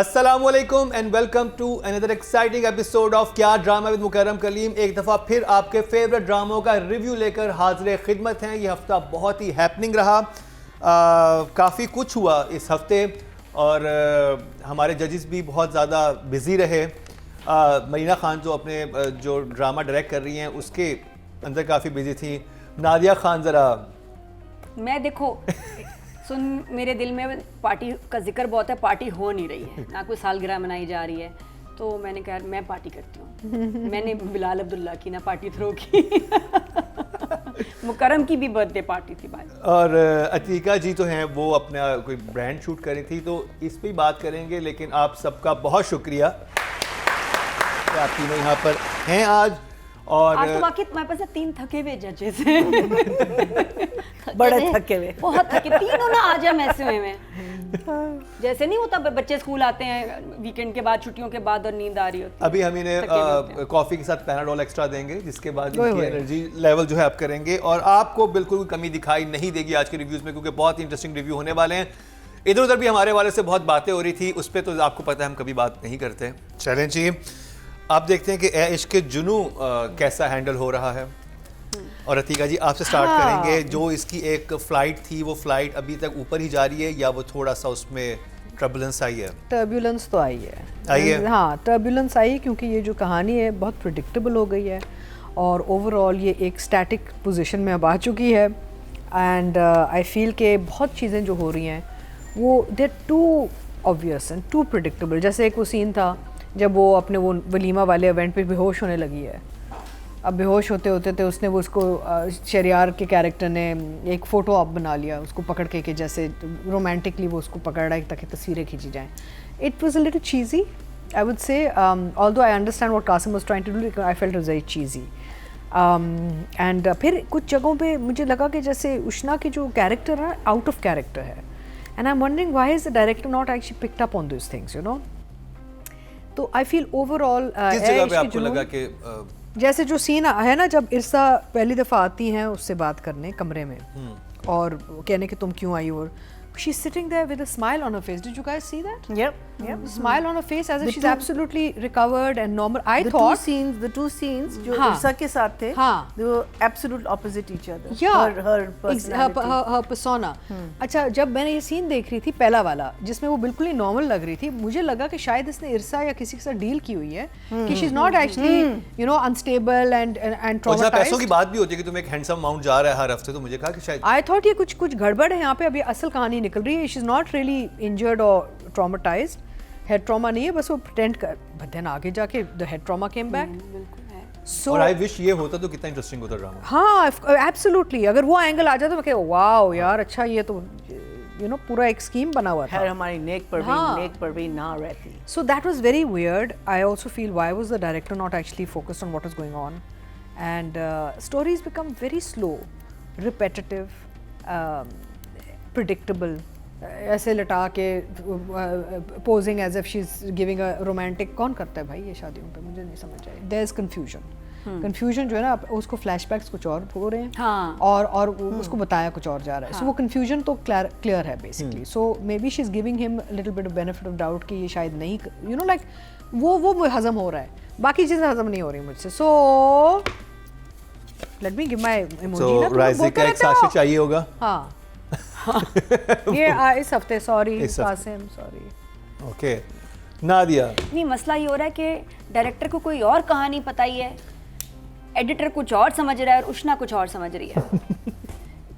अस्सलामुअलैकुम and welcome to another exciting episode of Kya drama with Mukarram Kaleem. एक दफ़ा फिर आपके फेवरेट ड्रामों का रिव्यू लेकर हाजिर खिदमत हैं। ये हफ़्ता बहुत ही हैपनिंग रहा, काफ़ी कुछ हुआ इस हफ़्ते और हमारे जजेस भी बहुत ज़्यादा बिज़ी रहे। मरीना खान जो अपने जो ड्रामा डायरेक्ट कर रही हैं उसके अंदर काफ़ी बिज़ी थी। नादिया खान ज़रा मैं देखो सुन, मेरे दिल में पार्टी का जिक्र बहुत है, पार्टी हो नहीं रही है, ना कोई सालगिरह मनाई जा रही है, तो मैंने कहा मैं पार्टी करती हूँ। मैंने बिलाल अब्दुल्ला की ना पार्टी थ्रो की मुकर्रम की भी बर्थडे पार्टी थी भाई। और अतीका जी तो हैं वो अपना कोई ब्रांड शूट करी थी, तो इस पे बात करेंगे। लेकिन आप सबका बहुत शुक्रिया कि आप तीनों यहाँ पर हैं आज। और आज तो वाकई तुम्हारे पास 3 थके हुए जजेस हैं बड़े थके हुए, बहुत थके तीनों ना आज हम ऐसे हुए हैं जैसे नहीं होता बच्चे स्कूल आते हैं वीकेंड के बाद, छुट्टियों के बाद, और नींद आ रही होती है। अभी हम इन्हें कॉफ़ी के साथ पैनाडोल एक्स्ट्रा देंगे, जिसके बाद इनकी एनर्जी लेवल जो है आप करेंगे और आपको बिल्कुल कमी दिखाई नहीं देगी आज के रिव्यूज़ में, क्योंकि बहुत ही इंटरेस्टिंग रिव्यू होने वाले हैं। इधर उधर भी हमारे वाले से बहुत बातें हो रही थी, उस पर तो आपको पता है हम कभी बात नहीं करते। चलें जी, आप देखते हैं कि ए इश्क जुनू कैसा हैंडल हो रहा है। और अतीका जी आपसे स्टार्ट करेंगे। जो इसकी एक फ़्लाइट थी, वो फ़्लाइट अभी तक ऊपर ही जा रही है या वो थोड़ा सा उसमें टर्बुलेंस आई है? टर्बुलेंस तो आई है। हाँ, टर्बुलेंस आई क्योंकि ये जो कहानी है बहुत प्रिडिक्टेबल हो गई है और ओवरऑल ये एक स्टैटिक पोजीशन में अब आ चुकी है। एंड आई फील के बहुत चीज़ें जो हो रही हैं वो they too obvious and too predictable. जैसे एक वो सीन था जब वो अपने वो वलीमा वाले इवेंट पे बेहोश होने लगी है। अब बेहोश होते होते तो उसने वो उसको शरियार के कैरेक्टर ने एक फ़ोटो आप बना लिया उसको पकड़ के, कि जैसे रोमांटिकली वो उसको पकड़ रहा है ताकि तस्वीरें खींची जाएं। It was a little cheesy, I would say, although I understand what Qasim was trying to do, I felt it was very cheesy. And फिर कुछ जगहों पे मुझे लगा कि जैसे उष्णा की जो कैरेक्टर है आउट ऑफ कैरेक्टर है। And I am wondering why is the director not actually picked up on this things, you know. तो आई फील ओवरऑल किस जगह पे आपको लगा कि जैसे जो सीन है ना जब इरसा पहली दफ़ा आती हैं उससे बात करने कमरे में और कहने कि तुम क्यों आई, और she's sitting there with a smile on her face. Did you guys see that? Yep. Smile on her face as if she's absolutely recovered and normal. I thought the two scenes जो इरसा के साथ थे, they were absolute opposite each other. Yeah. her personality. her persona. अच्छा, जब मैंने ये scene देख रही थी पहला वाला जिसमें वो बिल्कुल ही नॉर्मल लग रही थी, मुझे लगा कि शायद इसने इरसा या किसी के साथ डील की हुई है कि she's not actually you know unstable and traumatized. पैसों की बात भी होती है कि तुम एक हैंडसम अमाउंट जा रहा है हर हफ्ते, तो मुझे कहा कि शायद I thought ये कुछ गड़बड़ है यहाँ पे। अभी असल कहानी निकल रही है। She's not really injured or traumatized. Head trauma नहीं है, बस वो pretend कर, but then आगे जाके the head trauma came back. बिल्कुल है। So और आई विश ये होता तो कितना इंटरेस्टिंग होता ड्रामा। हाँ, absolutely. अगर वो एंगल आ जाता तो मैं कह वाओ यार, अच्छा ये तो you know पूरा एक स्कीम बना हुआ था। खैर हमारी नेक पर भी ना रहती। So that was very weird. I also feel why was the director not actually focused on what was going on, and stories become very slow, repetitive, predictable. ऐसे लटा के posing as if she is giving a romantic. कौन करता है भाई ये शादियों पे? मुझे नहीं समझ आया। देयर इज कन्फ्यूजन जो है ना, उसको फ्लैशबैक्स कुछ और हो रहे हैं और उसको बताया कुछ और जा रहा है। सो वो कन्फ्यूजन तो क्लियर है basically. So may be she is giving him little bit of benefit of doubt कि ये शायद नहीं, यू नो लाइक वो हजम हो रहा है, बाकी चीज़ें हजम नहीं हो रही मुझसे। So let me give my emoji ना, राइज़ी का एक साक्षी चाहिए होगा। हाँ ये इस हफ्ते sorry Qasim, sorry. Okay Nadia, नहीं मसला ये हो रहा है कि डायरेक्टर को कोई और कहानी पता ही है, एडिटर कुछ और समझ रहा है और उष्णा कुछ और समझ रही है।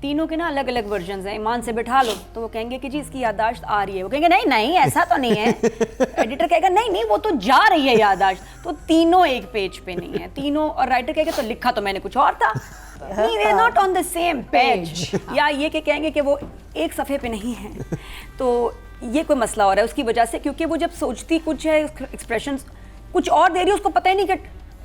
तीनों के ना अलग अलग वर्जन्स हैं। ईमान से बिठा लो तो वो कहेंगे कि जी इसकी याददाश्त आ रही है, वो कहेंगे नहीं नहीं ऐसा तो नहीं है। एडिटर कहेगा नहीं नहीं वो तो जा रही है याददाश्त। तो तीनों एक पेज पे नहीं है तीनों, और राइटर कहेगा तो लिखा तो मैंने कुछ और था। नहीं, वे not on the same page. या ये कि कहेंगे कि वो एक सफ़े पे नहीं है। तो ये कोई मसला हो रहा है उसकी वजह से, क्योंकि वो जब सोचती कुछ है, एक्सप्रेशंस कुछ और दे रही है, उसको पता ही नहीं कि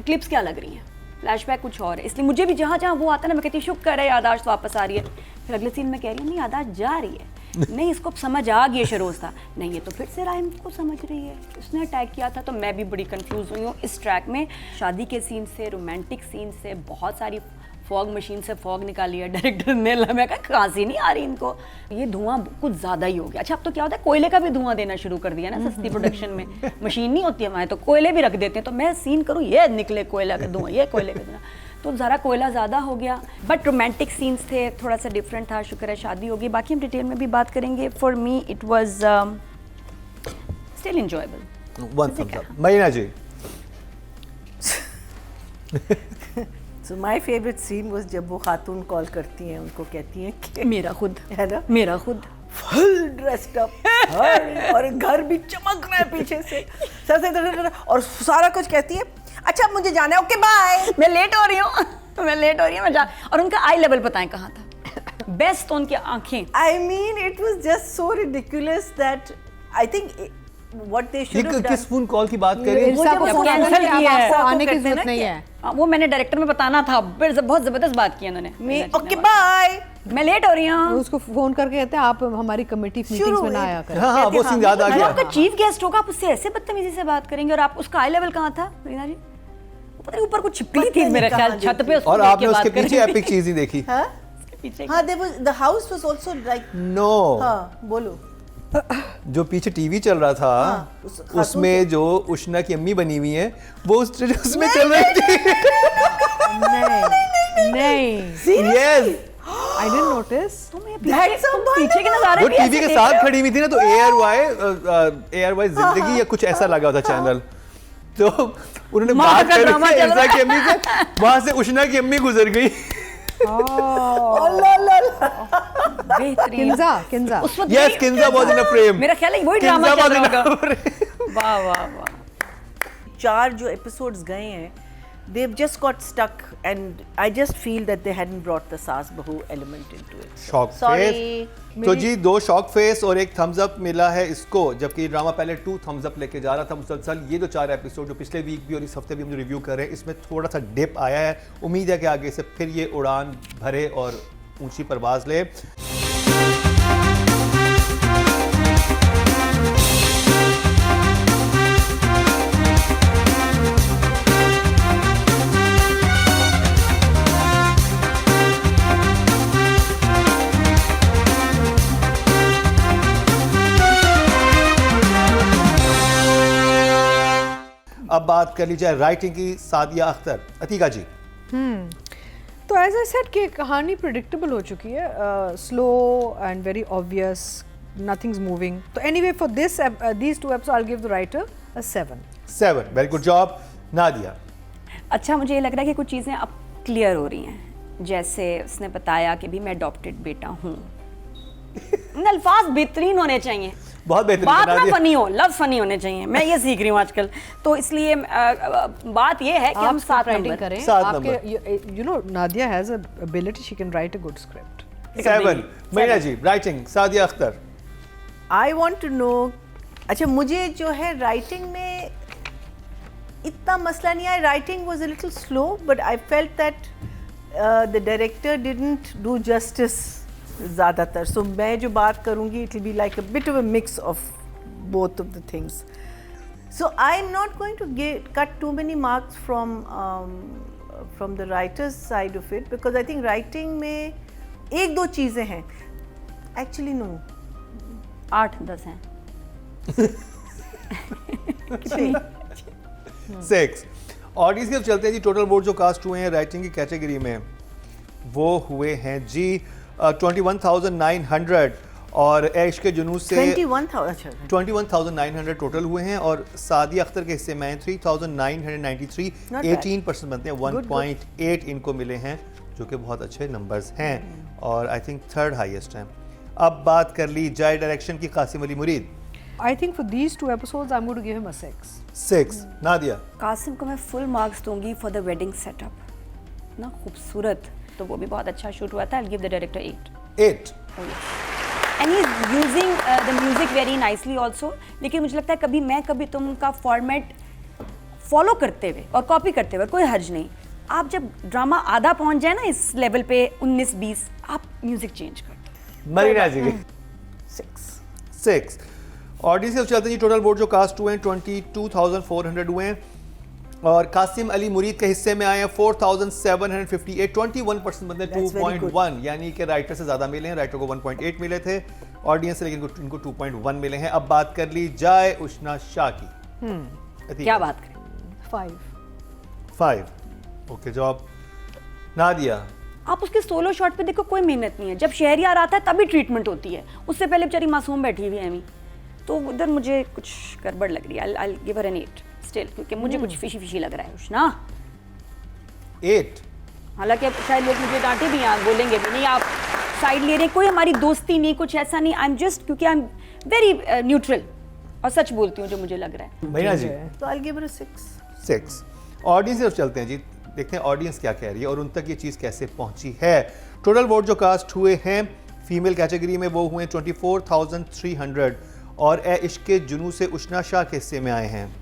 क्लिप्स क्या लग रही हैं, फ्लैशबैक कुछ और है। इसलिए मुझे भी जहाँ जहाँ वो आता है ना, मैं कहती शुक्र है याददाश्त वापस आ रही है। फिर अगले सीन में कह रही है नहीं याददाश्त जा रही है, नहीं इसको समझ आ गई है शरोज था, नहीं ये तो फिर से राइम को समझ रही है, उसने अटैक किया था। तो मैं भी बड़ी कंफ्यूज हुई हूँ इस ट्रैक में। शादी के सीन से, रोमांटिक सीन से, बहुत सारी फॉग मशीन से फॉग निकाली है डायरेक्टर ने। मैं कहा खांसी नहीं आ रही इनको, ये धुआं कुछ ज़्यादा ही हो गया। अच्छा अब तो क्या होता है, कोयले का भी धुआं देना शुरू कर दिया ना सस्ती प्रोडक्शन में। मशीन नहीं होती हमारे, तो कोयले भी रख देते हैं, तो मैं सीन करूँ ये निकले कोयला का धुआं, ये कोयले का धुआं, तो ज़रा कोयला ज़्यादा हो गया। बट रोमांटिक सीन्स थे, थोड़ा सा डिफरेंट था, शुक्र है शादी होगी। बाकी हम डिटेल में भी बात करेंगे। For me it was still enjoyable. One thumbs up. Marina ji. So my favorite scene was जब वो खातून कॉल करती हैं, उनको कहती हैं कि मेरा खुद है ना, मेरा खुद फुल ड्रेस्ड अप और घर भी चमक रहा है पीछे से सर से, और सारा कुछ कहती है अच्छा मुझे जाना है, ओके बाय, मैं लेट हो रही हूँ, मैं लेट हो रही हूँ, मैं जा। और उनका आई लेवल बताएं कहाँ था, बेस्ट उनकी आंखें। I mean it was just so ridiculous that I think what they should have done. किस फोन कॉल की बात कर रही हैं? वो जब वो फोन cancel कैंसिल किया है, आपको आने की कहते हैं जरूरत ना नहीं कि- है। वो मैंने डायरेक्टर में बताना था, फिर बहुत जबरदस्त बात की उन्होंने। मैं ओके बाय, मैं लेट हो रही वो हूँ। उसको फोन करके कहते हैं आप हमारी कमेटी मीटिंग्स में ना आया करें। हाँ वो सीन याद आ अगर गया। आपका चीफ गेस्ट होगा, आप उससे ऐसे बदतमीजी से बात करेंगे, और आप उसका आई लेवल कहाँ था रीना जी? वो पता नहीं ऊपर कुछ छिपकली पता थी नहीं मेरे ख्याल कहाँ छत पे, उसको और देख आपने के बात उसके कर पीछे रही थी। एपिक चीज ही देखी? हाँ पीछे हाँ, the house was also like no, हाँ बोलो, जो पीछे टीवी चल रहा था खातून उसमें जो उष्णा की अम्मी बनी हुई है वो उसमें चल रही थी। नहीं, यस, आई डिडंट नोटिस। तुम्हें That's so पीछे के नजारे वो भी टीवी ऐसे के देख साथ रहे हो? खड़ी हुई थी ना, तो एयर वाई जिंदगी या कुछ ऐसा लगा था चैनल, तो उन्होंने माँ बात का करी ड्रामा चल उषा की अम्मी से, वहां से उष्णा की अम्मी गुजर गई। बेहतरीन। किंजा उस वक्त यस, वही- Kinza was in a frame. मेरा ख्याल है वही ड्रामा चल रहा होगा। वाह वाह वाह। 4 जो एपिसोड्स गए हैं, they've just got stuck and I just feel that they hadn't brought the सास बहू element into it. Shock Sorry. Face. तो जी 2 शॉक फेस और 1 थम्स अप मिला है इसको, जबकि ड्रामा पहले 2 थम्स अप लेके जा रहा था मुसलसल। ये जो 4 एपिसोड जो पिछले वीक भी और इस हफ्ते भी हम जो रिव्यू कर रहे हैं, इसमें थोड़ा सा डिप आया है। उम्मीद है कि आगे से फिर ये उड़ान भरे और ऊंची परवाज ले। अब बात कर ली जाए राइटिंग की। सादिया अख्तर, अतीका जी। तो एज आई सेड कि कहानी प्रिडिक्टेबल हो चुकी है, slow and very obvious, nothing's moving. तो anyway for this these 2 episodes I will give the writer a 7। Very good job. Nadia. अच्छा मुझे ये लग रहा है कि कुछ चीज़ें अब क्लियर हो रही हैं, जैसे उसने बताया कि भी मैं अडॉप्टेड बेटा हूँ। अल्फाज बेहतरीन होने चाहिए, बहुत बेहतरीन बात बना ना दिया। फनी हो, लफ्ज फनी होने चाहिए। मैं ये सीख रही हूँ आजकल, तो इसलिए बात ये है कि हम 7 राइटिंग नंबर करें। 7 आपके you know Nadia has a ability, she can write a good script. 7। Marina ji writing. Sadia Akhtar. I want to know, अच्छा मुझे जो है राइटिंग में इतना मसला नहीं आया, writing was a little slow but I felt that the director didn't do justice ज़्यादातर। So मैं जो बात करूँगी it will be like a bit of a mix of both of the things. So I'm not going to cut too many marks from the writer's side of it because I think writing में 1-2 चीज़ें हैं, actually no, 8-10 हैं। 6। Audience की तरफ चलते हैं जी। Total vote जो cast हुए हैं राइटिंग की कैटेगरी में वो हुए हैं जी 21,900, और ऐश के जुनून से 21,000, अच्छा 21,900 टोटल हुए हैं, और सादिया अख्तर के हिस्से में 3,993, Not bad. 18% बनते हैं। 1.8 इनको मिले हैं, जो कि बहुत अच्छे नंबर्स हैं, और आई थिंक 3rd हाईएस्ट हैं। अब बात कर ली जाए डायरेक्शन की। कासिम अली मुरीद। I think for these 2 episodes I'm going to give him a 6. 6। Nadia. Qasim को मैं फुल मार्क्स दूंगी फॉर द वेडिंग सेटअप ना, खूबसूरत, तो वो भी बहुत अच्छा शूट हुआ था। I give the director 8। 8। And he is using the music very nicely also. लेकिन मुझे लगता है कभी तुम का फॉर्मेट फॉलो करते हुए और कॉपी करते हुए कोई हर्ज नहीं। आप जब ड्रामा आधा पहुंच जाए ना इस लेवल पे 19-20, आप म्यूजिक चेंज कर दो। मरीना जी। 6। ऑडियंस से चलते हैं जी। टोटल वोट जो कास्ट हुए हैं 22,400 हुए हैं, और कासिम अली मुरीद के हिस्से में आए हैं 4758, 21% बनते हैं, That's very 2.1, यानी कि राइटर से ज़्यादा मिले हैं। राइटर को 1.8 मिले थे ऑडियंस से, लेकिन इनको 2.1 मिले हैं। अब बात कर ली जाए उष्णा शाह की। क्या बात करें, 5 ओके, जवाब नादिया। आप उसके सोलो शॉट पे देखो, कोई मेहनत नहीं है। जब शहरियार आता है तभी ट्रीटमेंट होती है, उससे पहले बेचारी मासूम बैठी हुई है अमी, तो उधर मुझे कुछ गड़बड़ लग रही है। I give her an 8 still, क्योंकि मुझे कुछ फिशी लग रहा है उष्णा। 8। हालांकि अब शायद लोग मुझे डांटे भी हैं, बोलेंगे भी नहीं आप साइड ले रहे हैं, कोई हमारी दोस्ती नहीं, कुछ ऐसा नहीं। आई एम जस्ट, क्योंकि आई एम वेरी न्यूट्रल और सच बोलती हूँ जो मुझे लग रहा है। भैया जी तो I'll give her a 6. 6। Audience की तरफ चलते हैं जी, देखते हैं ऑडियंस क्या कह रही है और उन तक ये चीज़ कैसे पहुंची है। टोटल वोट जो कास्ट हुए हैं फीमेल कैटेगरी में वो हुए 24,300 और ए इश्क के जुनू से उष्णा शाह के हिस्से में आए हैं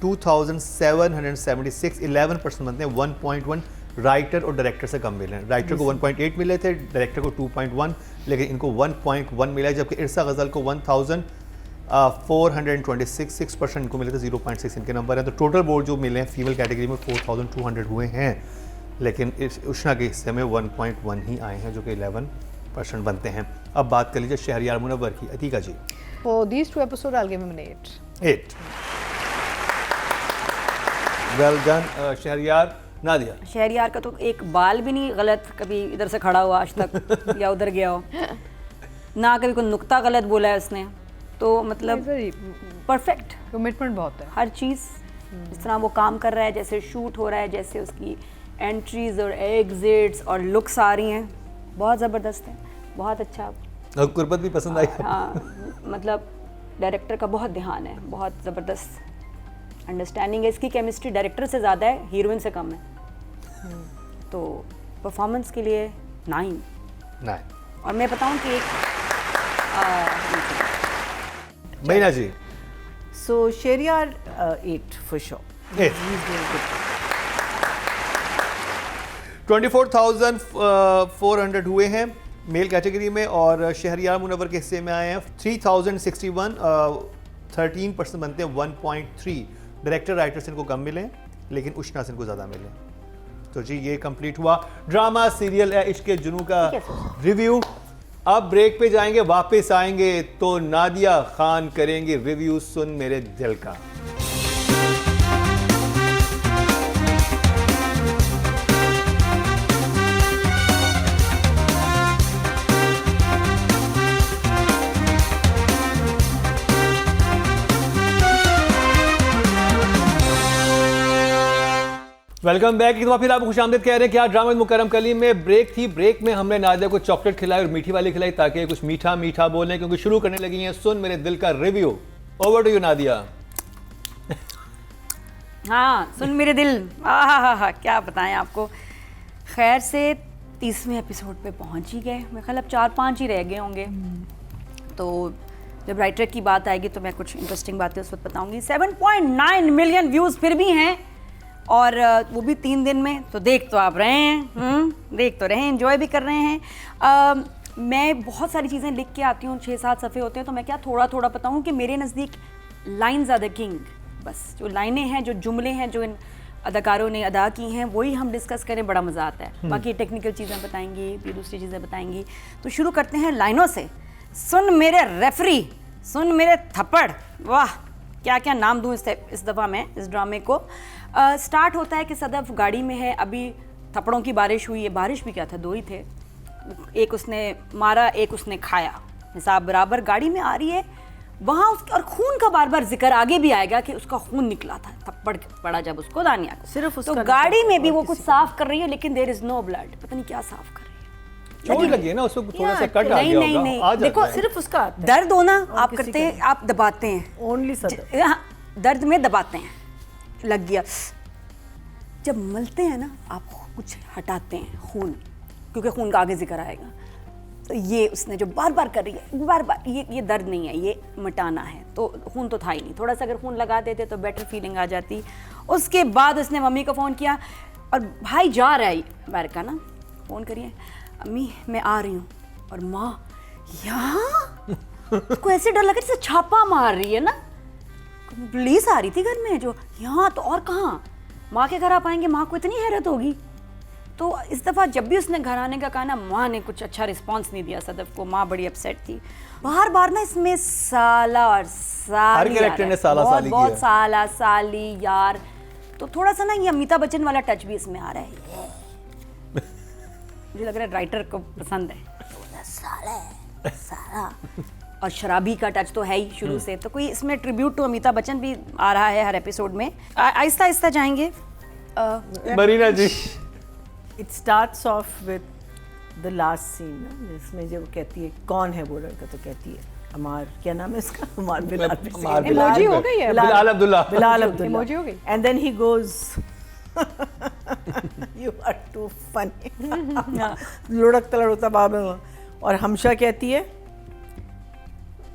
2,776, 11% बनते हैं, 1.1। राइटर और डायरेक्टर से कम मिले हैं। राइटर को 1.8 मिले थे, डायरेक्टर को 2.1, लेकिन इनको 1.1 मिला है, जबकि इरसा गज़ल को 1,426, 6% इनको मिले थे, 0.6 इनके नंबर हैं। तो टोटल वोट जो मिले हैं फीमेल कैटेगरी में 4,200 हुए हैं, लेकिन उष्णा के हिस्से में 1.1 ही आए हैं, जो कि 11% बनते हैं। अब बात कर लीजिए शहरियार मुनव्वर की। अतीका जी। For these 2 episodes, I'll give him an 8. 8। Well done Shahryar. Nadia. Shahryar का तो एक बाल भी नहीं गलत कभी इधर से खड़ा हुआ आज तक या उधर गया हो, ना कभी कोई नुक्ता गलत बोला है उसने, तो मतलब परफेक्ट कमिटमेंट बहुत है हर चीज़। जिस तरह वो काम कर रहा है, जैसे शूट हो रहा है, जैसे उसकी एंट्रीज और एग्जिट्स और लुक्स आ रही हैं, बहुत ज़बरदस्त है, बहुत अच्छा। और कुर्बत भी पसंद आई। हाँ, मतलब डायरेक्टर का बहुत ध्यान है, बहुत ज़बरदस्त अंडरस्टैंडिंग है। इसकी केमिस्ट्री डायरेक्टर से ज़्यादा है, हीरोइन से कम है। तो परफॉर्मेंस के लिए 9। और मैं बताऊं कि एक मैना जी। So Sheryar 8 for sure. 8। He's doing good. 24,400 हुए हैं मेल कैटेगरी में और शहरियार मुनव्वर के हिस्से में आए हैं 3,061, 13% बनते हैं, 1.3। डायरेक्टर राइटर से इनको कम मिले, लेकिन उष्णा से इनको ज़्यादा मिले। तो जी ये कंप्लीट हुआ ड्रामा सीरियल है इश्क के जुनू का रिव्यू। अब ब्रेक पे जाएंगे, वापस आएंगे तो नादिया खान करेंगे रिव्यू सुन मेरे दिल का। Welcome back. एक बार फिर आपको खुशामदीद कह रहे हैं कि आज ड्रामा मुकरम कलीम में ब्रेक थी। ब्रेक में हमने नादिया को चॉकलेट खिलाई और मीठी वाली खिलाई ताकि कुछ मीठा मीठा बोलें, क्योंकि शुरू करने लगी हैं सुन Mere Dil review over. To you यू नादिया। हाँ, सुन मेरे दिल, हाँ, क्या बताएं आपको। खैर से 30वें एपिसोड पे पहुंच ही गए। मेरे ख्याल अब 4-5 ही रह गए होंगे। तो जब राइटर की बात आएगी तो मैं कुछ इंटरेस्टिंग बातें उस वक्त बताऊंगी। 7.9 मिलियन व्यूज़ फिर भी हैं, और वो भी 3 दिन में। तो देख तो आप रहे हैं, देख तो रहे हैं, एंजॉय भी कर रहे हैं। मैं बहुत सारी चीज़ें लिख के आती हूँ, 6-7 सफ़े होते हैं, तो मैं क्या थोड़ा थोड़ा बताऊँ कि मेरे नज़दीक लाइन्स आर द किंग। बस जो लाइनें हैं, जो जुमले हैं, जो इन अदाकारों ने अदा की हैं, वही हम डिस्कस करें, बड़ा मज़ा आता है। बाकी टेक्निकल चीज़ें बताएंगी, फिर दूसरी चीज़ें बताएंगी। तो शुरू करते हैं लाइनों से। सुन मेरे रेफरी, सुन मेरे थप्पड़, वाह क्या क्या नाम दूँ इस दफ़ा मैं इस ड्रामे को। स्टार्ट होता है कि सदफ गाड़ी में है, अभी थप्पड़ों की बारिश हुई है। बारिश भी क्या था, 2 ही थे, एक उसने मारा, एक उसने खाया, हिसाब बराबर। गाड़ी में आ रही है वहाँ उसके, और खून का बार बार जिक्र आगे भी आएगा कि उसका खून निकला था, थप्पड़ पड़ा जब उसको दानिया को। सिर्फ उसका तो गाड़ी में भी वो कुछ साफ कर रही है, लेकिन देयर इज नो ब्लड, पता नहीं क्या साफ कर रही है। चोट लगी है ना उसको, थोड़ा सा कट आ गया नहीं होगा, नहीं आ नहीं, जाता देखो है। सिर्फ उसका आता है। दर्द होना आप किसी करते का हैं, आप दबाते हैं, Only सदफ। दर्द में दबाते हैं, लग गया। जब मलते हैं ना, आप कुछ हटाते हैं खून, क्योंकि खून का आगे जिक्र आएगा। तो ये उसने जो बार बार कर रही है, बार बार, ये दर्द नहीं है, ये मिटाना है। तो खून तो था ही नहीं, थोड़ा सा अगर खून लगा देते तो बेटर फीलिंग आ जाती। उसके बाद उसने मम्मी को फ़ोन किया, और भाई जा रहा है बाहर का ना, फ़ोन करिए, अम्मी मैं आ रही हूँ। और माँ यहाँ उसको ऐसे डर लगा जैसे छापा मार रही है ना, पुलिस आ रही थी घर में, जो यहाँ तो और कहाँ। माँ के घर आप आएंगे, माँ को इतनी हैरत होगी। तो इस दफ़ा जब भी उसने घर आने का कहा ना, माँ ने कुछ अच्छा रिस्पांस नहीं दिया सदफ को, माँ बड़ी अपसेट थी। बार बार ना इसमें साला और साली, हर कैरेक्टर ने साला साली किया। बहुत साला साली यार। तो थोड़ा सा ना ये अमिताभ बच्चन वाला टच भी इसमें आ रहा है। मुझे लग रहा है राइटर को पसंद है साला। और शराबी का टच तो है ही शुरू से, तो कोई इसमें ट्रिब्यूट टू अमिताभ बच्चन भी आ रहा है हर एपिसोड में। आहिस्ता आहिस्ता जाएंगे। मरीना जी, It starts off with the last scene ना, जिसमें जब कहती है कौन है वो लड़का, तो कहती है अमार, क्या नाम है इसका, अमार बिलाल। अमार Emoji हो गई है? बिलाल अब्दुल्ला। बिलाल अब्दुल्ला। Emoji हो गई? And then he goes, you are too funny. लुढ़कता लुढ़कता बाबे में, और हमशा कहती है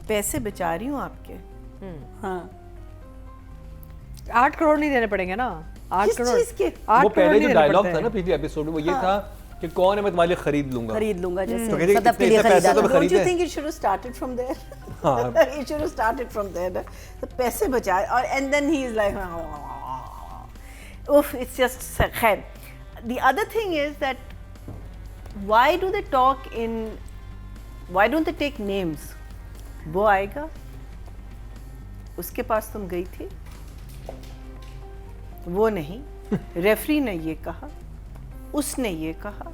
पैसे बचा रही हूँ आपके। हाँ 8 करोड़ नहीं देने पड़ेंगे ना, 8 किस करोड़ चीज़ के? 8 वो करोड़ पहले नहीं जो देने डायलॉग पड़ते था ना हैं। पिछले एपिसोड में, वो ये था कि कौन है मैं तुम्हारे लिए खरीद लूंगा। जैसे तो कहती है, सदफ के इतने लिए पैसे खरीदा तो था। मैं Don't you खरीदे। think it should have started from there? हाँ। It should have started from there. ना? तो पैसे बचाए, और and then he is like, oof, it's just खैर। The other thing is that why do they talk in, why don't they take names? वो आएगा, उसके पास तुम गई थी, वो नहीं, रेफरी ने ये कहा, उसने ये कहा,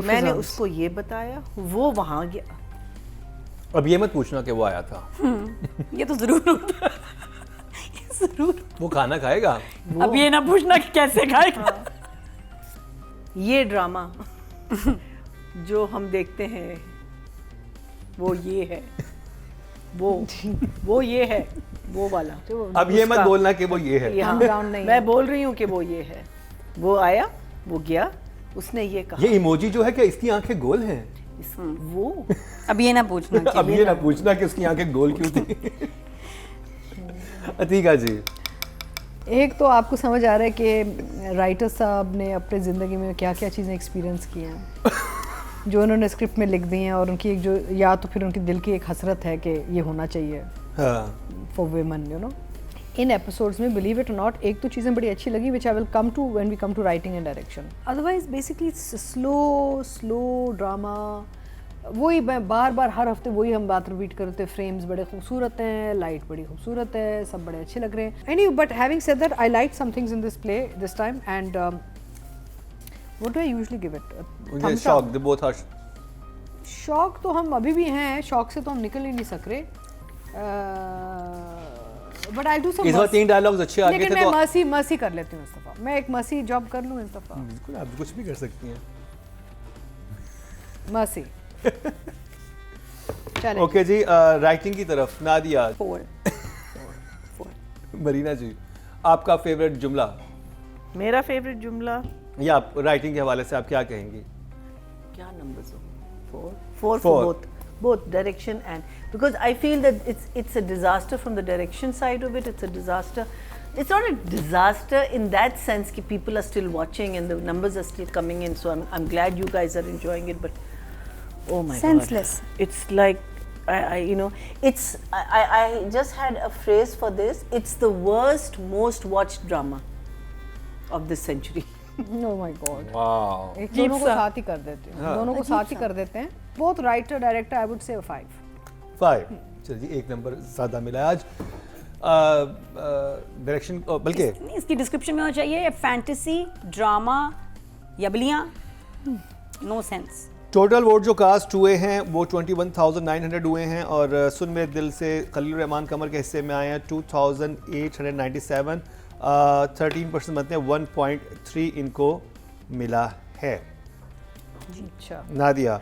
मैंने उसको ये बताया, वो वहां गया। अब ये मत पूछना कि वो आया था, ये तो जरूर होता है। ये जरूर। वो खाना खाएगा। अब ये ना पूछना कि कैसे खाएगा। ये ड्रामा जो हम देखते हैं, वो ये है, वो ये है, वो वाला। अब ये मत बोलना कि वो ये है। ये हाँ, Thumb down नहीं मैं है। बोल रही हूँ कि वो ये है, वो आया, वो गया, उसने ये कहा, ये इमोजी जो है क्या इसकी आंखें गोल हैं? वो अब ये ना पूछना कि अब ये ना पूछना कि उसकी आंखें गोल क्यों थी। अतीका जी, एक तो आपको समझ आ रहा है कि राइटर साहब ने अपने ज़िंदगी में क्या क्या चीज़ें एक्सपीरियंस की हैं जो उन्होंने स्क्रिप्ट में लिख दी हैं, और उनकी एक जो, या तो फिर उनकी दिल की एक हसरत है कि ये होना चाहिए हाँ फॉर वुमेन, यू नो। इन एपिसोड्स में बिलीव इट और नॉट, एक तो चीज़ें बड़ी अच्छी लगी which I will come to when we come to writing and direction. Otherwise basically slow drama, वही बार बार हर हफ्ते वही हम बात रिपीट करते हैं। फ्रेम्स बड़े खूबसूरत हैं, लाइट बड़ी खूबसूरत है, सब बड़े अच्छे लग रहे हैं। Any but having said that, I like some things in this play this time, and what do I usually give it? मुझे शॉक दे बोथ आर। शौक तो हम अभी भी हैं, शौक से तो हम निकल ही नहीं सक रहे। बट आई डू सम, इस बार 3 डायलॉग्स अच्छे आ गए लेकिन थे मैं तो मर्सी कर लेती हूँ इस दफा। मैं एक मर्सी जॉब कर लूँ इस दफा। बिल्कुल आप कुछ भी कर सकती हैं। मर्सी चलें। ओके जी, राइटिंग की तरफ नादिया। 4। मरीना जी, आपका फेवरेट जुमला मेरा फेवरेट जुमला, या आप राइटिंग के हवाले से आप क्या कहेंगी? क्या numbers हो? 4 for both direction, and because I feel that it's a disaster from the direction side of it. It's a disaster. It's not a disaster in that sense that people are still watching and the numbers are still coming in. So I'm glad you guys are enjoying it. But oh my Senseless. God, it's like I you know, it's I just had a phrase for this. It's the worst, most watched drama of this century. Oh my God. Wow, एक दोनों को साथ ही कर देते हैं, दोनों को साथ ही कर देते हैं। Both writer director, I would से 5। 5। चलिए 1 नंबर ज़्यादा मिला है आज। डायरेक्शन बल्कि नहीं, इसकी डिस्क्रिप्शन में होना चाहिए फैंटेसी ड्रामा यबलियाँ, नो सेंस। टोटल वोट जो कास्ट हुए हैं वो 21,900 हुए हैं, और सुन मेरे दिल से खलील रहमान कमर के हिस्से में आए हैं 2,897। 13% बनते हैं, 1.3 इनको मिला है। अच्छा, नादिया,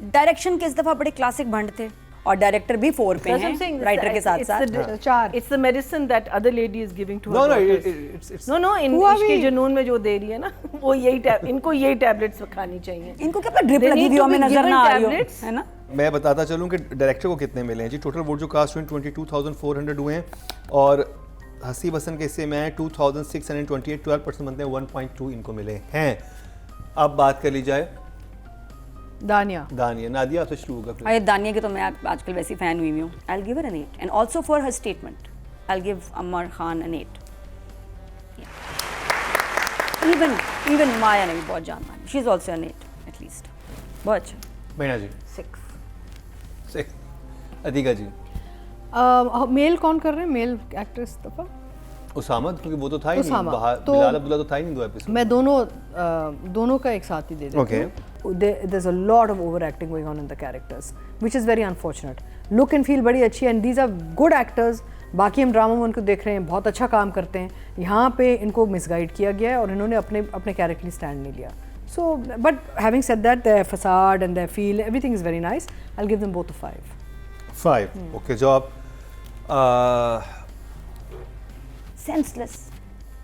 डायरेक्शन के इस दफा बड़े क्लासिक भंड थे, और डायरेक्टर भी 4 पे That's what I'm saying. हैं राइटर के साथ साथ। चार। It's the medicine that other lady is giving to no her no daughters. It's No, in हुआ इश्क भी। जुनून में जो दे रही है ना, वो इनको यही टैबलेट्स खानी चाहिए। इनको क्या ड्रिप They लगी need हुई to हमें be नजर given ना आ रही हो, tablets. है ना? मैं बताता चलूं कि डायरेक्टर को कितने मिले हैं जी। टोटल वोट जो कास्ट हुए 22,400 हुए हैं, और हसीब हसन के हिस्से में आए 2,628। 12% बनते हैं, 1.2 इनको मिले हैं। अब बात कर ली जाए दानिया। दानिया। नादिया आपसे शुरू होगा। अरे दानिया की तो मैं आजकल वैसी फैन हुई हूँ। I will give her an 8 and also for her statement I will give Amar Khan an 8। Even Maya ने भी बहुत जान मानी, she is also an 8 at least, बहुत अच्छा। मीना जी 6। अतिका जी मेल कौन कर रहे हैं, मेल एक्ट्रेस दफा? उसामा, क्योंकि वो तो था ही नहीं उसामा, बाहर, तो बिलाल अब्दुल्ला तो था ही नहीं 2 एपिसोड। मैं दोनों का एक साथ ही दे देती हूँ। There's a lot of overacting going on in the characters, which is very unfortunate. Look and feel बड़ी अच्छी है and these are good actors. बाकी हम ड्रामा में उनको देख रहे हैं, बहुत अच्छा काम करते हैं। यहाँ पे इनको मिसगाइड किया गया है और इन्होंने अपने कैरेक्टर लिए स्टैंड नहीं लिया। So, but having said that, their facade and their feel, everything is very nice. I'll give them both a 5. 5, okay, जो आप सेंसलेस,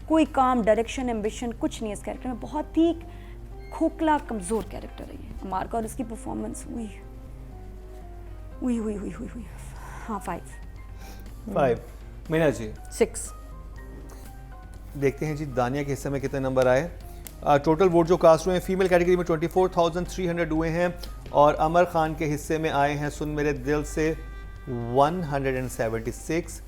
कोई काम, डायरेक्शन, एम्बिशन कुछ नहीं है इस कैरेक्टर में, बहुत ही खोखला कमज़ोर कैरेक्टर है ये अमार का, और इसकी परफॉर्मेंस हुई। हाँ 5। मीना जी 6। देखते हैं जी दानिया के हिस्से में कितने नंबर आए। टोटल वोट जो कास्ट हुए हैं फीमेल कैटेगरी में 24,300 हुए हैं और अमर खान के हिस्से में आए हैं सुन मेरे दिल से 176,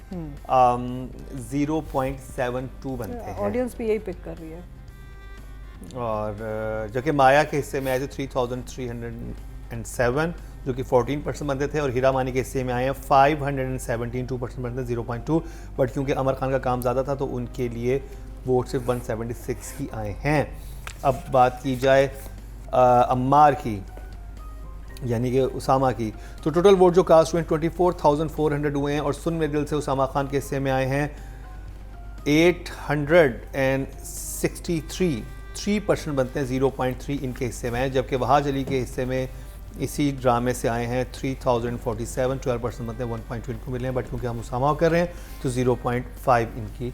0.72 बनते हैं। ऑडियंस भी यही पिक कर रही है। और जो कि माया के हिस्से में आए थे 3,307 जो कि 14% बनते थे, और हीरा मानी के हिस्से में आए हैं 517, 2% बनते हैं 0.2, बट क्योंकि अमर खान का काम ज़्यादा था तो उनके लिए वोट सिर्फ 176 ही आए हैं। अब बात की जाए अम्मार की यानी कि उसामा की, तो टोटल वोट जो कास्ट हुए हैं 24,400 हुए हैं और सुन मेरे दिल से उसामा खान के हिस्से में आए हैं 863, 3% बनते हैं 0.3 इनके हिस्से में हैं, जबकि वहाज अली के हिस्से में इसी ड्रामे से आए हैं 3,047, 12% बनते हैं 1.2 इनको मिले हैं, बट क्योंकि हम उसामा कर रहे हैं तो 0.5 इनकी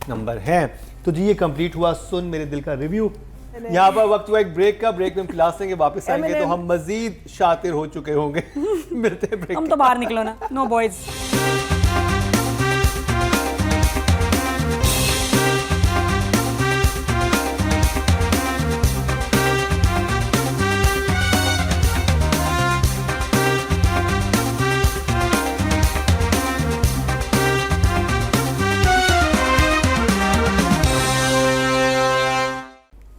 नंबर हैं। तो जी ये कंप्लीट हुआ सुन मेरे दिल का रिव्यू। यहाँ पर वक्त हुआ एक ब्रेक का, ब्रेक में हम क्लास लेंगे, वापस आएंगे तो हम मजीद शातिर हो चुके होंगे। मिलते हैं ब्रेक। हम तो बाहर निकलो ना, नो बॉयज।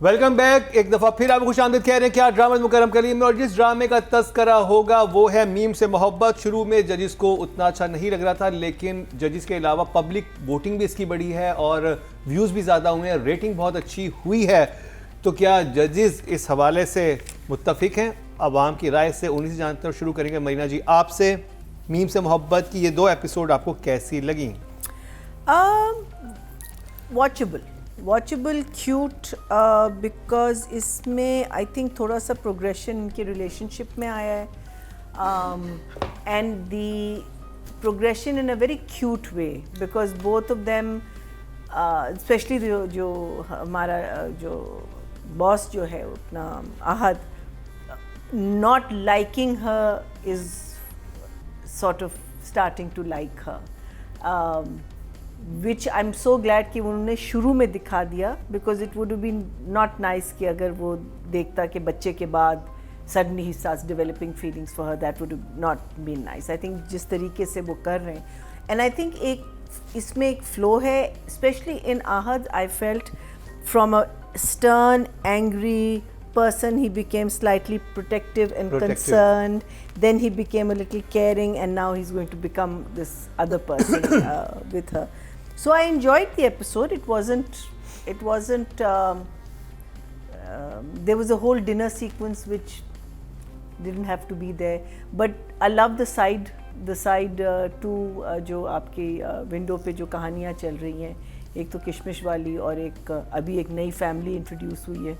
Welcome back. एक दफ़ा फिर आपको खुश आमदीद कह रहे हैं क्या ड्रामा मुकरम करीम में, और जिस ड्रामे का तस्करा होगा वो है मीम से मोहब्बत। शुरू में जजिस को उतना अच्छा नहीं लग रहा था, लेकिन जजिस के अलावा पब्लिक वोटिंग भी इसकी बढ़ी है और व्यूज़ भी ज़्यादा हुए हैं, रेटिंग बहुत अच्छी हुई है। तो क्या जजिस इस हवाले से मुत्तफिक हैं? आवाम की राय से उन्हीं से जानते हैं। शुरू करेंगे मरीना जी आपसे, मीम से मोहब्बत की ये 2 एपिसोड आपको कैसी लगी? वॉचेबल क्यूट, बिकॉज इसमें आई थिंक थोड़ा सा प्रोग्रेशन इनके रिलेशनशिप में आया है, and the progression in a very cute way, because both of them specially जो हमारा जो बॉस जो है अपना Ahad, not liking her is sort of starting to like her, which I'm so glad कि उन्होंने शुरू में दिखा दिया, because it would have been not nice कि अगर वो देखता कि बच्चे के बाद suddenly he starts developing feelings for her, that would have not been nice. I think जिस तरीके से वो कर रहे हैं, and I think इसमें एक flow है, especially in Ahad, I felt from a stern, angry person he became slightly protective and concerned, then he became a little caring, and now he's going to become this other person with her. So I enjoyed the episode. It wasn't there was a whole dinner sequence which didn't have to be there, but I love the side two जो आपकी window पे जो कहानियाँ चल रही हैं, एक तो किशमिश वाली और एक अभी एक नई फैमिली इंट्रोड्यूस हुई है,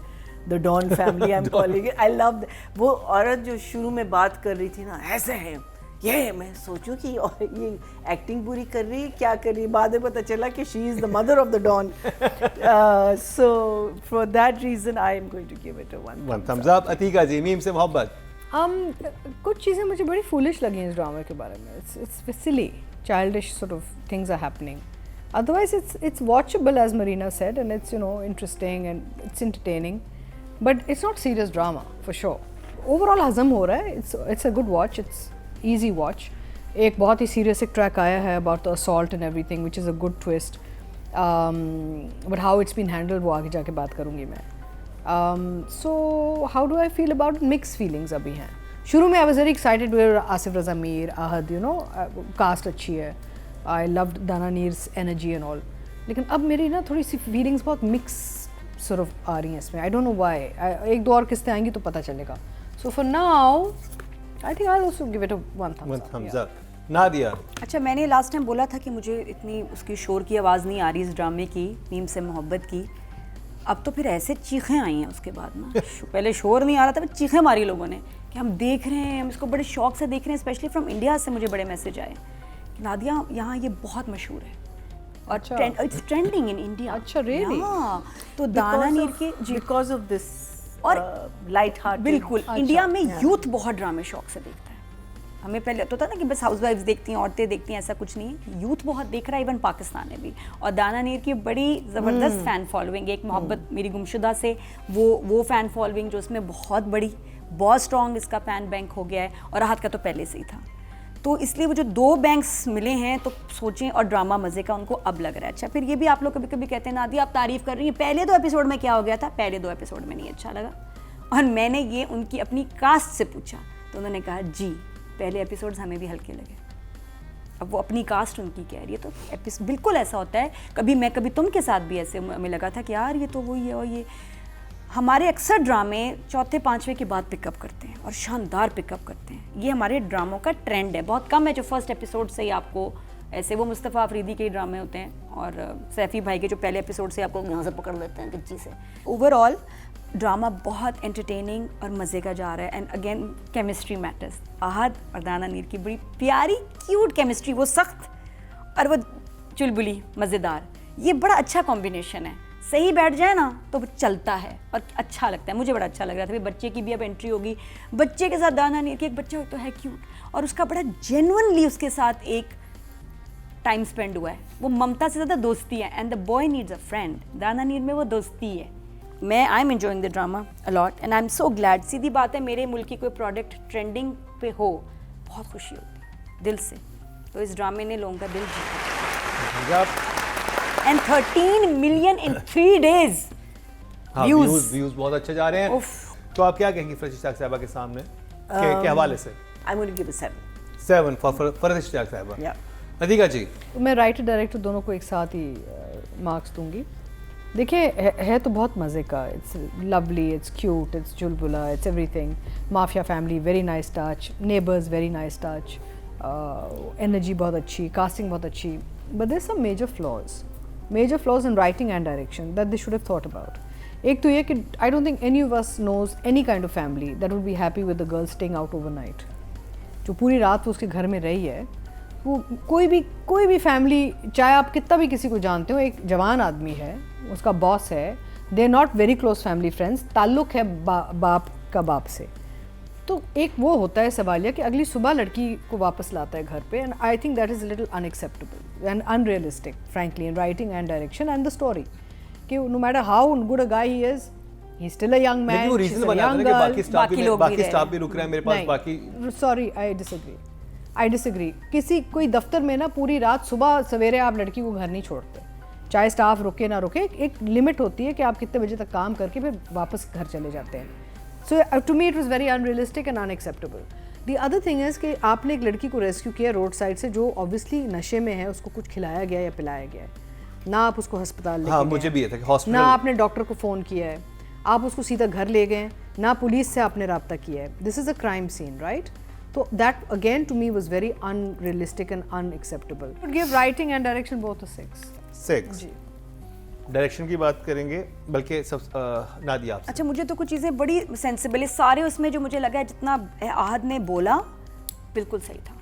the don family I am calling it. I love वो औरत जो शुरू में बात कर रही थी ना, ऐसे हैं ये, मैं सोचूं कि ये एक्टिंग पूरी कर रही है, क्या कर रही है, बाद में पता चला कि she is the mother of the don. So for that reason I am going to give it a 1 thumbs up. Atiqa ji Meem Se Mohabbat. कुछ चीज़ें मुझे बड़ी फूलिश लगी इस ड्रामे के बारे में। It's silly, childish sort of things are happening. Otherwise, it's watchable, as Marina said, and it's interesting and it's entertaining, but it's not serious drama for sure. Overall, हज़म हो रहा है. It's a good watch. It's easy watch. एक बहुत ही serious एक track आया है about the assault and everything, which is a good twist. But how it's been handle वो आगे जाके बात करूँगी मैं. So how do I feel about mix feelings अभी हैं. शुरू में I was very excited with Asif Raza Mir, Ahad, you know cast अच्छी है. आई लव्ड दाना नीर्स एनर्जी एंड ऑल. लेकिन अब मेरी ना थोड़ी सी फीलिंग्स बहुत मिक्स sort of आ रही हैं इसमें. I don't know why. एक दो और किस्तें आएंगी तो पता चलेगा. So for now I think I will also give it a one thumbs up. Nadia, अच्छा, मैंने लास्ट टाइम बोला था कि मुझे इतनी उसकी शोर की आवाज़ नहीं आ रही इस ड्रामे की, मीम से मोहब्बत की. अब तो फिर ऐसे चीखें आई हैं उसके बाद ना. पहले शोर नहीं आ रहा था, फिर चीखें मारी लोगों ने कि हम देख रहे हैं, हम इसको बड़े शौक से देख रहे हैं. स्पेशली फ्रॉम इंडिया से मुझे बड़े मैसेज आए कि नादिया यहाँ ये बहुत मशहूर है और इट्स ट्रेंडिंग इन इंडिया. अच्छा, really? तो दाना नीर के बिकॉज ऑफ दिस और लाइट हार्ट. बिल्कुल. इंडिया में यूथ बहुत ड्रामे शौक से देखता है. हमें पहले तो था ना कि बस हाउसवाइफ्स देखती हैं, औरतें देखती हैं, ऐसा कुछ नहीं है. यूथ बहुत देख रहा है, इवन पाकिस्तान में भी. और दाना नीर की बड़ी ज़बरदस्त फ़ैन फॉलोइंग. एक मोहब्बत मेरी गुमशुदा से वो फ़ैन फॉलोइंग जो उसमें बहुत बड़ी, बहुत स्ट्रॉन्ग इसका फ़ैन बैंक हो गया है. और राहत का तो पहले से ही था. तो इसलिए वो जो 2 बैंक्स मिले हैं तो सोचें. और ड्रामा मज़े का उनको अब लग रहा है. अच्छा, फिर ये भी आप लोग कभी कभी कहते हैं नादिया आप तारीफ़ कर रही हैं, पहले 2 एपिसोड में क्या हो गया था. पहले 2 एपिसोड में नहीं अच्छा लगा. और मैंने ये उनकी अपनी कास्ट से पूछा तो उन्होंने कहा जी पहले एपिसोड्स हमें भी हल्के लगे. अब वो अपनी कास्ट उनकी कह रही है तो बिल्कुल ऐसा होता है. कभी तुम के साथ भी ऐसे हमें लगा था कि यार ये तो वही है. और ये हमारे अक्सर ड्रामे 4-5वें के बाद पिकअप करते हैं और शानदार पिकअप करते हैं. ये हमारे ड्रामों का ट्रेंड है. बहुत कम है जो फर्स्ट एपिसोड से ही आपको ऐसे, वो मुस्तफ़ा अफरीदी के ड्रामे होते हैं और सैफ़ी भाई के जो पहले एपिसोड से आपको यहाँ से पकड़ लेते हैं कच्ची से. ओवरऑल ड्रामा बहुत एंटरटेनिंग और मज़े का जा रहा है. And again chemistry matters. Ahad और दाना नीर की बड़ी प्यारी क्यूट केमिस्ट्री, वो सख्त और वो चुलबुली मज़ेदार. ये बड़ा अच्छा कॉम्बिनेशन है. सही बैठ जाए ना तो वो चलता है और अच्छा लगता है. मुझे बड़ा अच्छा लग रहा था. फिर बच्चे की भी अब एंट्री होगी. बच्चे के साथ दाना नीर की, एक बच्चा तो है क्यूट और उसका बड़ा जेन्युइनली उसके साथ एक टाइम स्पेंड हुआ है. वो ममता से ज़्यादा दोस्ती है. And the boy needs a friend. दाना नीर में वो दोस्ती है. I am enjoying the drama a lot and I am so glad. सीधी बात है, मेरे मुल्क की कोई प्रोडक्ट ट्रेंडिंग पे हो बहुत खुशी होती दिल से. तो इस ड्रामे ने लोगों का दिल जीता. And 13 million in 3 days views बहुत अच्छे जा रहे हैं. तो आप क्या कहेंगी फरहत इश्तियाक साहिबा के सामने के हवाले से? I am going to give it 7 for Farhat Ishtiaq साहिबा. अदीका जी, मैं राइटर डायरेक्टर दोनों को एक साथ ही मार्क्स दूंगी. देखिए है तो बहुत मज़े का. It's lovely, it's cute, it's चुलबुला, it's everything. Mafia family very nice touch, neighbours very nice touch, energy बहुत अच्छी, कास्टिंग बहुत अच्छी. But there some major flaws in writing and direction that they should have thought about. एक तो ये कि I don't think any of us knows any kind of family that would be happy with the girl staying out overnight. जो पूरी रात वो उसके घर में रही है, वो कोई भी फैमिली, चाहे आप कितना भी किसी को जानते हो, एक जवान आदमी है, उसका बॉस है, they are not very close family friends, ताल्लुक़ है बाप का बाप से. तो एक वो होता है सवालिया कि अगली सुबह लड़की को वापस लाता है घर पे. And I think that is little unacceptable and unrealistic frankly in writing and direction and the story. कि no matter how good a guy he is, he is still a young man. लेकिन reason बना है कि बाकी staff भी रुक रहे हैं मेरे पास. बाकी सॉरी, आई डिसएग्री. कोई दफ्तर में ना पूरी रात सुबह सवेरे आप लड़की को घर नहीं छोड़ते, चाहे स्टाफ रुके ना रुके. एक लिमिट होती है कि आप कितने बजे तक काम करके फिर वापस घर चले जाते हैं. So to me it was very unrealistic and unacceptable. The other thing is कि आपने एक लड़की को रेस्क्यू किया रोड साइड से जो ऑब्वियसली नशे में है, उसको कुछ खिलाया गया या पिलाया गया है. ना आप उसको अस्पताल लेके गए, मुझे भी ये था कि हॉस्पिटल, ना आपने डॉक्टर को फ़ोन किया है, आप उसको सीधा घर ले गए, ना पुलिस से आपने रब्ता किया है. This is a crime scene, right? तो that again to me was very unrealistic and unacceptable. Would give writing and direction both a 6. जी. डायरेक्शन की बात करेंगे, बल्कि सब नादिया आपसे. अच्छा, मुझे तो कुछ चीज़ें बड़ी सेंसिबल है सारे उसमें. जो मुझे लगा है जितना आहद ने बोला बिल्कुल सही था.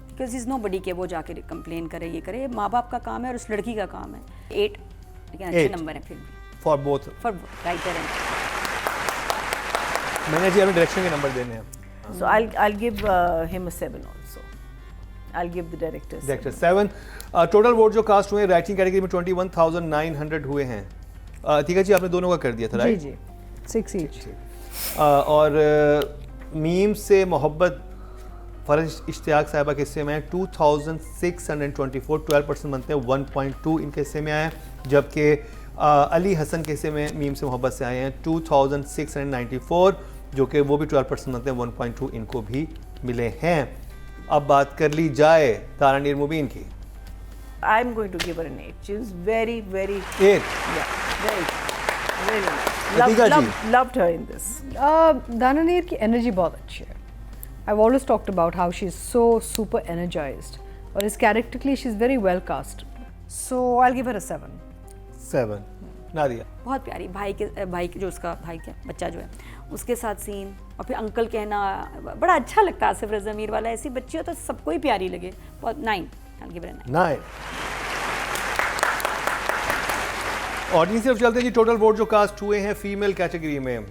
बिकॉज इज़ नो बडी के वो जाके कंप्लेन करे, ये करे. माँ बाप का काम है और उस लड़की का काम है. 8 लेकिन अच्छे नंबर है फिर भी for both, for writer and. मैंने जी अपने डायरेक्शन के नंबर देने हैं. So I'll give him a 7 also. I'll give the director 7. Total vote जो कास्ट हुए राइटिंग कैटेगरी में 21,900 हुए हैं. अतीका जी आपने दोनों का कर दिया था, राइट? जी 6 ईच. और मीम से मोहब्बत फरज इश्तियाक साहिबा के हिस्से में है 2624, 12% बनते हैं 1.2 इनके हिस्से में आए हैं, जबकि अली हसन के हिस्से में मीम से मोहब्बत से आए हैं 2694, जो कि वो भी 12% बनते हैं 1.2 इनको भी मिले हैं। अब बात कर ली जाए तारानीर मुबीन की। I'm going to give her an 8. She's very, very, 8 yeah, very, very nice. Atika ji. Loved her in this. दानानीर की एनर्जी बहुत अच्छी है। I've always talked about how she's so super energized और इस कैरेक्टर के लिए she's very well cast. So I'll give her a 7. 7 Nadia. बहुत प्यारी, भाई के जो उसका भाई क्या बच्चा जो है उसके साथ सीन, और फिर अंकल कहना बड़ा अच्छा लगता है। आसिफ रज़ा मीर वाला ऐसी बच्ची हो तो सबको ही प्यारी लगे। बहुत 9, I'll give her a 9। Audience से चलते हैं जी। टोटल वोट जो कास्ट हुए हैं फीमेल कैटेगरी में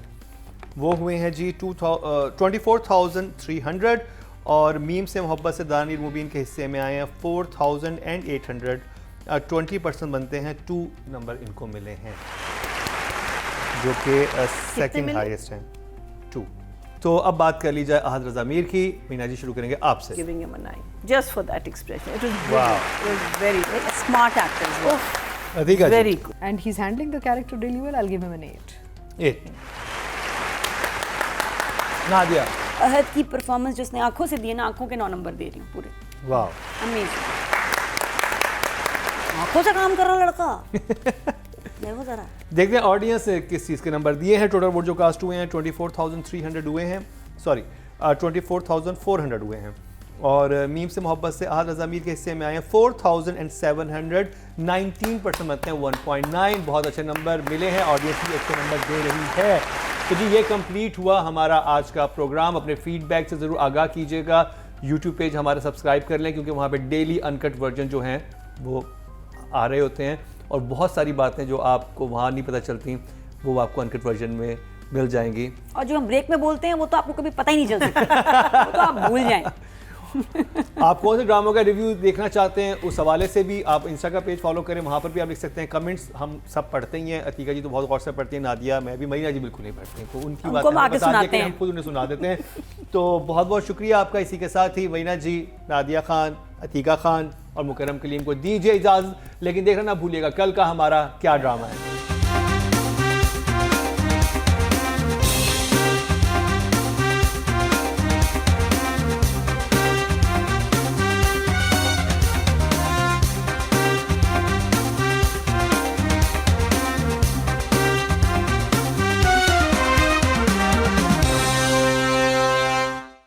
वो हुए हैं जी 24,300 और मीम से मोहब्बत से दानिर मुबीन के हिस्से में आए हैं 4,800, 20% बनते हैं 2 नंबर इनको मिले हैं, जो कि सेकंड हाईएस्ट हैं 2। तो अब बात कर ली जाए अहद रज़ा मीर की। मीना जी शुरू करेंगे आपसे। Giving him a 9 just for that expression. It was Wow. brilliant. It was very, very smart actor as well. Atika ji. Very good. And he's handling the character really well. I'll give him an 8. 8 Nadia. अहद की performance जो उसने आंखों से दी है ना, आंखों के 9 number दे रही हूँ पूरे। वाह, अमेजिंग, आंखों से काम कर रहा लड़का। देखो जरा। देखते हैं ऑडियंस किस चीज़ के नंबर दिए हैं। टोटल वोट जो कास्ट हुए हैं 24,300 हुए हैं, सॉरी 24,400 हुए हैं, और मीम से मोहब्बत से अहद रज़ा मीर के हिस्से में आए हैं 4,700, 19% बनते हैं 1.9। बहुत अच्छे नंबर मिले हैं, ऑडियंस भी अच्छे नंबर दे रही है। तो जी ये कंप्लीट हुआ हमारा आज का प्रोग्राम। अपने फीडबैक से ज़रूर आगाह कीजिएगा। यूट्यूब पेज हमारा सब्सक्राइब कर लें, क्योंकि वहाँ पे डेली अनकट वर्जन जो हैं वो आ रहे होते हैं, और बहुत सारी बातें जो आपको वहाँ नहीं पता चलती वो आपको अनकट वर्जन में मिल जाएंगी। और जो हम ब्रेक में बोलते हैं वो तो आपको कभी पता ही नहीं चल सकता। वो तो आप भूल जाएं। आप कौन से ड्रामों का रिव्यू देखना चाहते हैं उस हवाले से भी आप इंस्टा का पेज फॉलो करें, वहाँ पर भी आप लिख सकते हैं। कमेंट्स हम सब पढ़ते ही हैं। अतीका जी तो बहुत गौर से पढ़ती हैं, नादिया, मैं भी, मरीना जी बिल्कुल नहीं पढ़ती, तो उनकी बात हम खुद उन्हें सुना देते हैं। तो बहुत बहुत शुक्रिया आपका। इसी के साथ ही मरीना जी, नादिया खान, अतीका खान और मुकर्रम कलीम को दीजिए इजाज़त, लेकिन देखना ना भूलिएगा कल का हमारा क्या ड्रामा है।